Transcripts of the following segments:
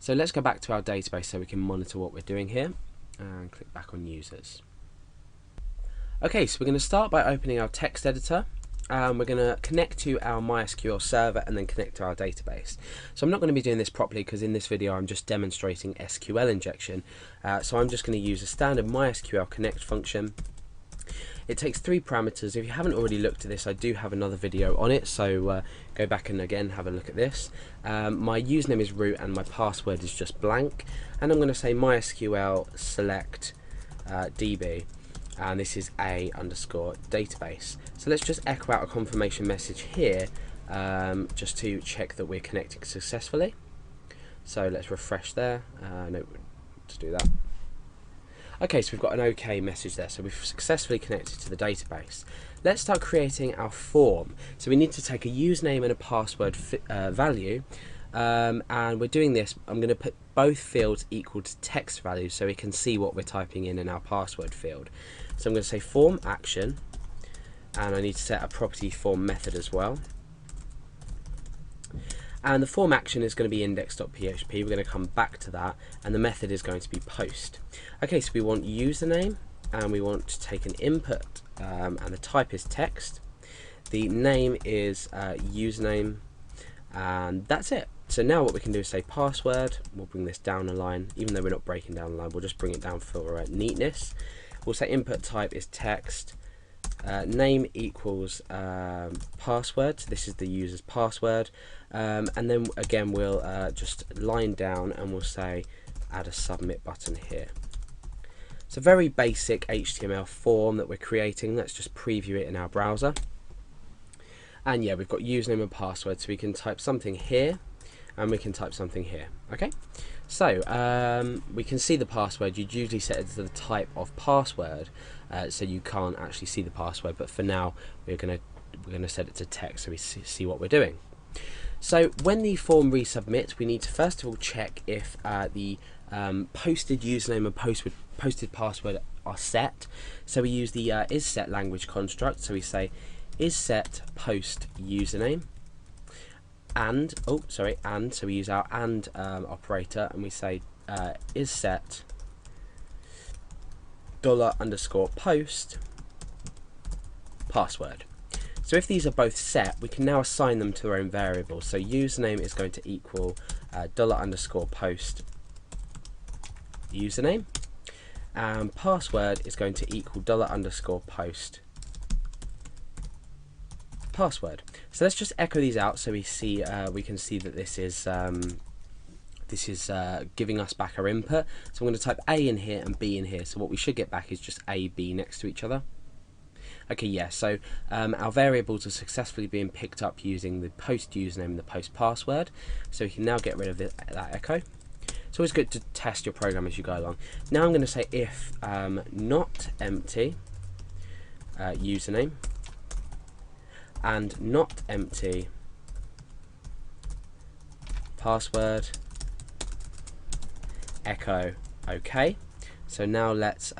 So let's go back to our database so we can monitor what we're doing here, and click back on users. Okay, so we're going to start by opening our text editor. We're going to connect to our MySQL server and then connect to our database. So I'm not going to be doing this properly because in this video I'm just demonstrating SQL injection. So I'm just going to use a standard MySQL connect function. It takes 3 parameters. If you haven't already looked at this, I do have another video on it, so go back and again have a look at this. My username is root and my password is just blank, and I'm going to say MySQL select DB, and this is a_database. So let's just echo out a confirmation message here, just to check that we're connecting successfully. So let's refresh there. No, let's do that. Okay, so we've got an OK message there, so we've successfully connected to the database. Let's start creating our form. So we need to take a username and a password value, and we're doing this. I'm going to put both fields equal to text values so we can see what we're typing in our password field. So I'm going to say form action, and I need to set a property form method as well. And the form action is going to be index.php. We're going to come back to that, and the method is going to be post. Okay, so we want username, and we want to take an input, and the type is text. The name is username, and that's it. So now what we can do is say password. We'll bring this down a line, even though we're not breaking down a line, we'll just bring it down for neatness. We'll say input type is text. Name equals password, so this is the user's password, and then again we'll just line down and we'll say add a submit button here. It's a very basic HTML form that we're creating. Let's just preview it in our browser, and yeah, we've got username and password, so we can type something here and we can type something here. Okay, so we can see the password. You'd usually set it to the type of password, so you can't actually see the password, but for now we're going to set it to text so we see what we're doing. So when the form resubmits, we need to first of all check if the posted username and posted password are set. So we use the isSet language construct. So we say isSet post username, and so we use our and operator, and we say isSet $_post password. So if these are both set, we can now assign them to their own variables. So username is going to equal $_post username, and password is going to equal $_post password. So let's just echo these out so we can see that this is giving us back our input. So I'm going to type A in here and B in here. So what we should get back is just A, B next to each other. Okay, yeah, so our variables are successfully being picked up using the post username and the post password. So we can now get rid of that echo. It's always good to test your program as you go along. Now I'm going to say if not empty username and not empty password, echo OK. So now let's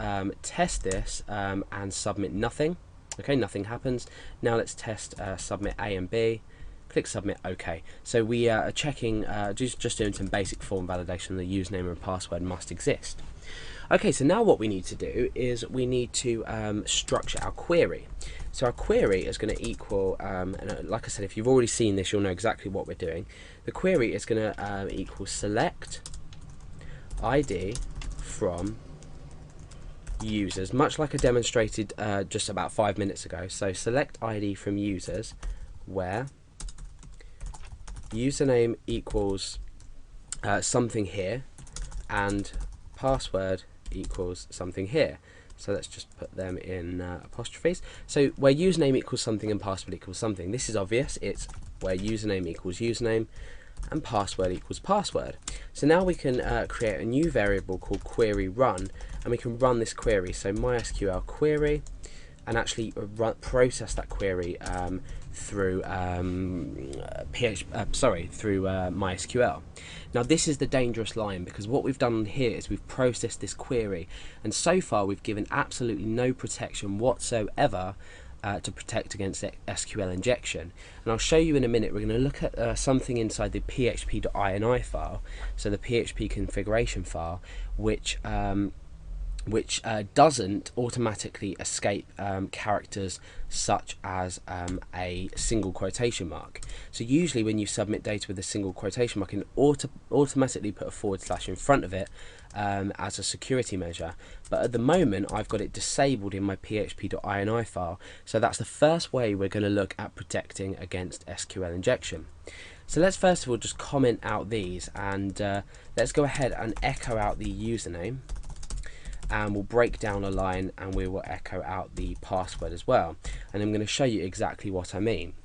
test this and submit nothing. Okay, nothing happens. Now let's test submit A and B. Click submit OK. So we are checking, just doing some basic form validation. The username and password must exist. Okay, so now what we need to do is we need to structure our query. So our query is going to equal, and like I said, if you've already seen this, you'll know exactly what we're doing. The query is going to equal select ID from users, much like I demonstrated just about 5 minutes ago. So select ID from users, where username equals something here, and password equals something here. So let's just put them in apostrophes. So where username equals something and password equals something, this is obvious. It's where username equals username and password equals password. So now we can create a new variable called query run, and we can run this query. So MySQL query, and actually process that query through MySQL. Now this is the dangerous line, because what we've done here is we've processed this query, and so far we've given absolutely no protection whatsoever to protect against SQL injection. And I'll show you in a minute. We're going to look at something inside the php.ini file, so the PHP configuration file, which doesn't automatically escape characters such as a single quotation mark. So usually when you submit data with a single quotation mark, it can automatically put a / in front of it as a security measure. But at the moment I've got it disabled in my php.ini file, so that's the first way we're going to look at protecting against SQL injection. So let's first of all just comment out these, and let's go ahead and echo out the username, and we'll break down a line and we will echo out the password as well, and I'm going to show you exactly what I mean.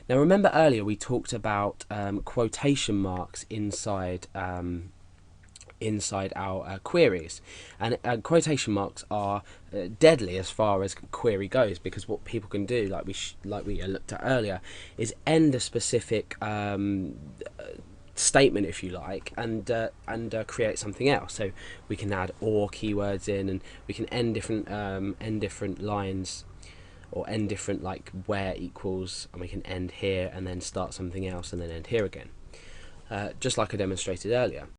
Now remember earlier we talked about quotation marks inside our queries, and quotation marks are deadly as far as query goes, because what people can do, like we looked at earlier, is end a specific statement, if you like, and create something else. So we can add or keywords in, and we can end different lines, or end different, like where equals, and we can end here and then start something else and then end here again, just like I demonstrated earlier.